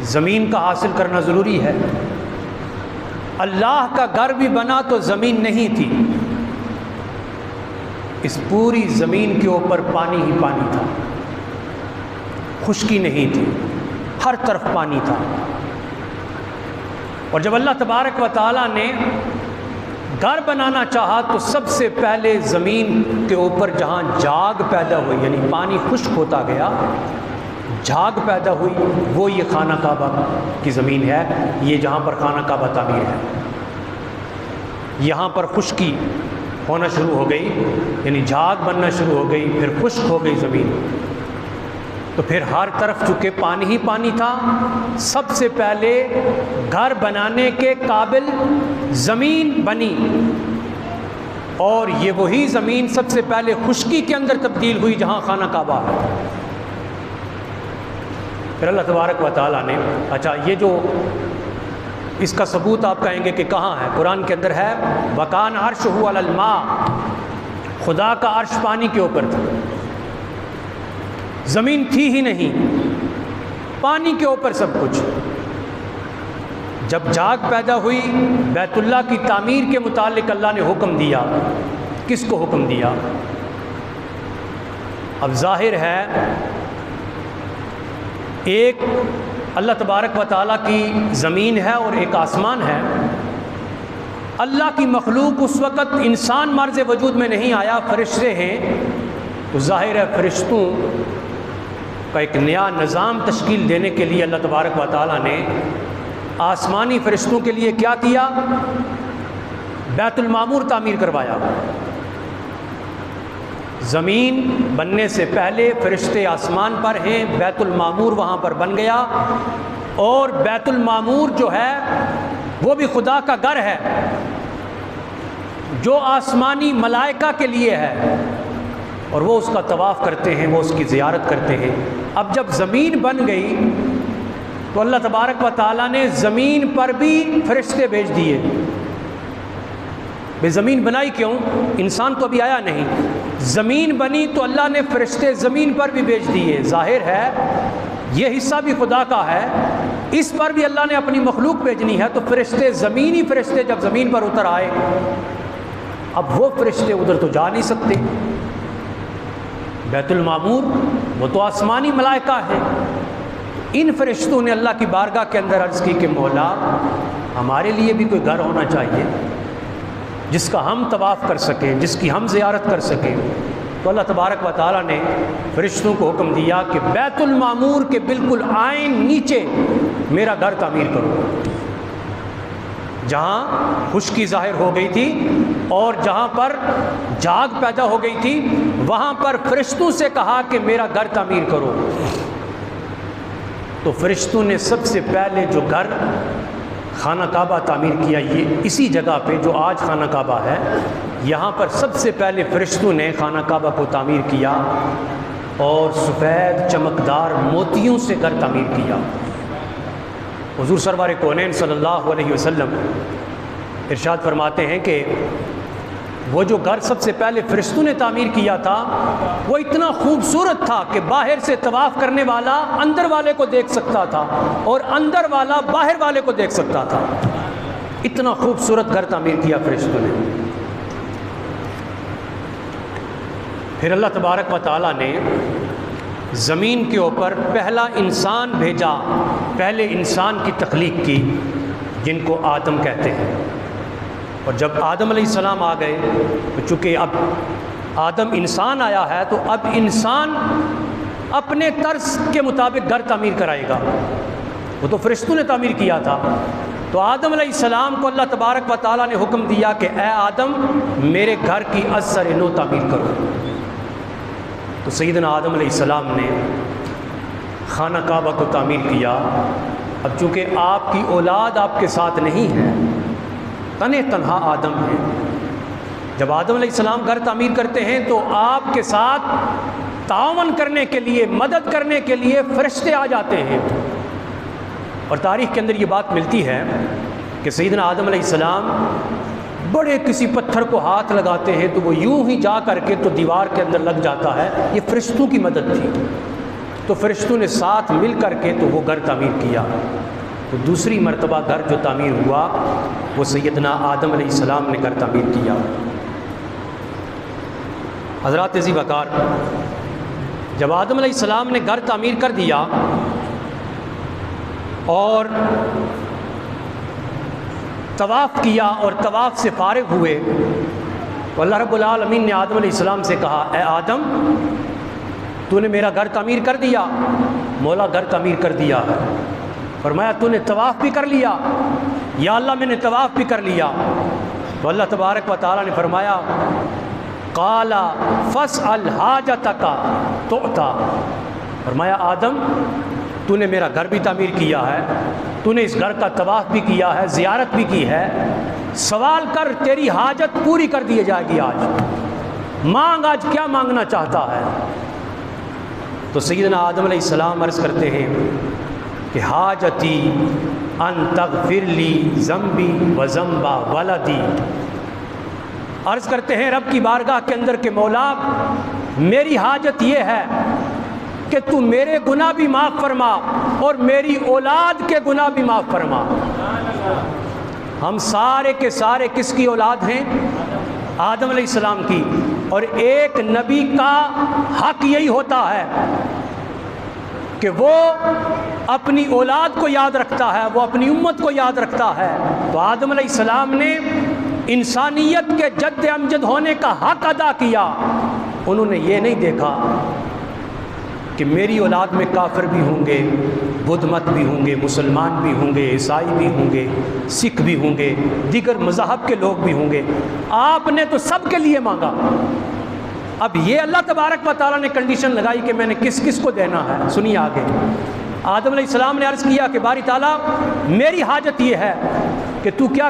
ज़मीन का हासिल करना ज़रूरी है। अल्लाह का घर भी बना तो ज़मीन नहीं थी, इस पूरी ज़मीन के ऊपर पानी ही पानी था, खुश्की नहीं थी, हर तरफ पानी था। और जब अल्लाह तबारक व तआला ने घर बनाना चाहा तो सबसे पहले ज़मीन के ऊपर जहाँ झाग पैदा हुई, यानी पानी खुश्क होता गया, झाग पैदा हुई, वो ये खाना काबा की ज़मीन है। ये जहाँ पर खाना काबा तामीर है, यहाँ पर खुश्की होना शुरू हो गई, यानी झाग बनना शुरू हो गई, फिर खुश्क हो गई ज़मीन। तो फिर हर तरफ चूँकि पानी ही पानी था, सबसे पहले घर बनाने के काबिल ज़मीन बनी, और ये वही ज़मीन सबसे पहले खुश्की के अंदर तब्दील हुई जहाँ खाना काबा है। फिर अल्लाह तबारक व तआला ने, अच्छा ये जो इसका सबूत आप कहेंगे कि कहाँ है, कुरान के अंदर है, वकान अर्शहु अलल मा, खुदा का अर्श पानी के ऊपर था, ज़मीन थी ही नहीं, पानी के ऊपर सब कुछ। जब झाग पैदा हुई, बैतुल्लाह की तामीर के मुतालिक अल्लाह ने हुक्म दिया। किसको हुक्म दिया? अब जाहिर है एक अल्लाह तबारक व तआला की ज़मीन है और एक आसमान है। अल्लाह की मखलूक उस वक़्त इंसान मर्ज़ वजूद में नहीं आया, फ़रिश्ते हैं, तो ज़ाहिर है फ़रिश्तों का एक नया निज़ाम तश्कील देने के लिए अल्लाह तबारक व तआला ने आसमानी फ़रिश्तों के लिए क्या किया? बैतुल मामूर तामीर करवाया। ज़मीन बनने से पहले फ़रिश्ते आसमान पर हैं, बैतुल मामूर वहाँ पर बन गया, और बैतुल मामूर जो है वो भी खुदा का घर है, जो आसमानी मलाइका के लिए है, और वो उसका तवाफ़ करते हैं, वो उसकी ज़ियारत करते हैं। अब जब ज़मीन बन गई तो अल्लाह तबारक व तआला ने ज़मीन पर भी फ़रिश्ते भेज दिए। भाई ज़मीन बनाई क्यों? इंसान तो अभी आया नहीं, ज़मीन बनी तो अल्लाह ने फ़रिश्ते ज़मीन पर भी भेज दिए। ज़ाहिर है ये हिस्सा भी खुदा का है, इस पर भी अल्लाह ने अपनी मखलूक भेजनी है, तो फ़रिश्ते ज़मीनी फ़रिश्ते जब ज़मीन पर उतर आए, अब वो फ़रिश्ते उधर तो जा नहीं सकते। बैतुल मामूर वो तो आसमानी मलाइका है। इन फ़रिश्तों ने अल्लाह की बारगाह के अंदर अर्ज़ की कि मौला, हमारे लिए भी कोई घर होना चाहिए जिसका हम तवाफ़ कर सकें, जिसकी हम ज़ियारत कर सकें। तो अल्लाह तबारक व तआला ने फ़रिश्तों को हुक्म दिया कि बैतुल मामूर के बिल्कुल आइन नीचे मेरा घर तामीर करो, जहाँ खुश्की ज़ाहिर हो गई थी और जहाँ पर झाग पैदा हो गई थी, वहाँ पर फ़रिश्तों से कहा कि मेरा घर तामीर करो। तो फ़रिश्तों ने सबसे पहले जो घर खाना काबा तामीर किया, ये इसी जगह पे जो आज खाना काबा है, यहाँ पर सबसे पहले फ़रिश्तों ने खाना काबा को तामीर किया और सफ़ेद चमकदार मोतियों से घर तामीर किया। हुज़ूर सरवार कौनैन सल्लल्लाहु अलैहि वसल्लम इरशाद फरमाते हैं कि वो जो घर सबसे पहले फ़रिश्तों ने तामीर किया था, वो इतना खूबसूरत था कि बाहर से तवाफ़ करने वाला अंदर वाले को देख सकता था और अंदर वाला बाहर वाले को देख सकता था। इतना खूबसूरत घर तामीर किया फ़रिश्तों ने। फिर अल्लाह तबारक व तआला ने ज़मीन के ऊपर पहला इंसान भेजा, पहले इंसान की तख्लीक की, जिनको आदम कहते हैं। और जब आदम अलैहिस्सलाम आ गए, तो चूँकि अब आदम इंसान आया है, तो अब इंसान अपने तर्ज के मुताबिक घर तामीर कराएगा। वो तो फ़रिश्तों ने तामीर किया था। तो आदम अलैहिस्सलाम को अल्लाह तबारक व तआला ने हुक्म दिया कि ए आदम, मेरे घर की अज़्ज़र नो तामीर करो। तो सैयदना आदम अलैहिस्सलाम ने खाना काबा को तामीर किया। अब चूँकि आपकी औलाद आपके साथ नहीं है, तने तन्हा आदम है, जब आदम अलैहिस्सलाम घर तामीर करते हैं तो आपके साथ तावन करने के लिए, मदद करने के लिए फ़रिश्ते आ जाते हैं। और तारीख़ के अंदर ये बात मिलती है कि सैयदना आदम अलैहिस्सलाम बड़े किसी पत्थर को हाथ लगाते हैं तो वो यूं ही जा करके तो दीवार के अंदर लग जाता है। ये फ़रिश्तों की मदद थी। तो फरिश्तों ने साथ मिल कर के तो वो घर तामीर किया। तो दूसरी मरतबा घर जो तामीर हुआ वो सैयदना आदम अलैहिस्सलाम ने घर तामीर किया। हज़रात अज़ीज़ वक़ार, जब आदम अलैहिस्सलाम ने घर तामीर कर दिया और तवाफ़ किया और तवाफ़ से फारिग हुए तो अल्लाह रब्बुल आलमीन ने आदम अलैहिस्सलाम से कहा, ए आदम, तूने मेरा घर तामीर कर दिया? मौला घर तामीर कर दिया है। फरमाया तूने तवाफ़ भी कर लिया? या अल्लाह मैंने तवाफ़ भी कर लिया। तो अल्लाह तबारक व तआला ने फरमाया, काला फस्अल हाजतका तुअता। फरमाया आदम, तूने मेरा घर भी तामीर किया है, तूने इस घर का तवाफ़ भी किया है, ज़ियारत भी की है, सवाल कर, तेरी हाजत पूरी कर दी जाएगी। आज मांग, आज क्या मांगना चाहता है? तो सैयदना आदम अलैहिस्सलाम अर्ज़ करते हैं कि हाजती अन तग़फ़िरली ज़म्बी व ज़म्बा वलदी। अर्ज़ करते हैं रब की बारगाह के अंदर के मौला, मेरी हाजत ये है कि तू मेरे गुनाह भी माफ़ फरमा और मेरी औलाद के गुनाह भी माफ़ फरमा। हम सारे के सारे किसकी औलाद हैं? आदम अलैहिस्सलाम की। और एक नबी का हक यही होता है कि वो अपनी औलाद को याद रखता है, वो अपनी उम्मत को याद रखता है। तो आदम अलैहिस्सलाम ने इंसानियत के जद्द अमजद होने का हक अदा किया। उन्होंने ये नहीं देखा कि मेरी औलाद में काफिर भी होंगे, बुद्ध मत भी होंगे, मुसलमान भी होंगे, ईसाई भी होंगे, सिख भी होंगे, दीगर मज़हब के लोग भी होंगे। आपने तो सब के लिए मांगा। अब ये अल्लाह तबारक व तआला ने कंडीशन लगाई कि मैंने किस किस को देना है। सुनिए आगे, आदम अलैहिस्सलाम ने अर्ज़ किया कि बारी ताला, मेरी हाजत ये है कि तू क्या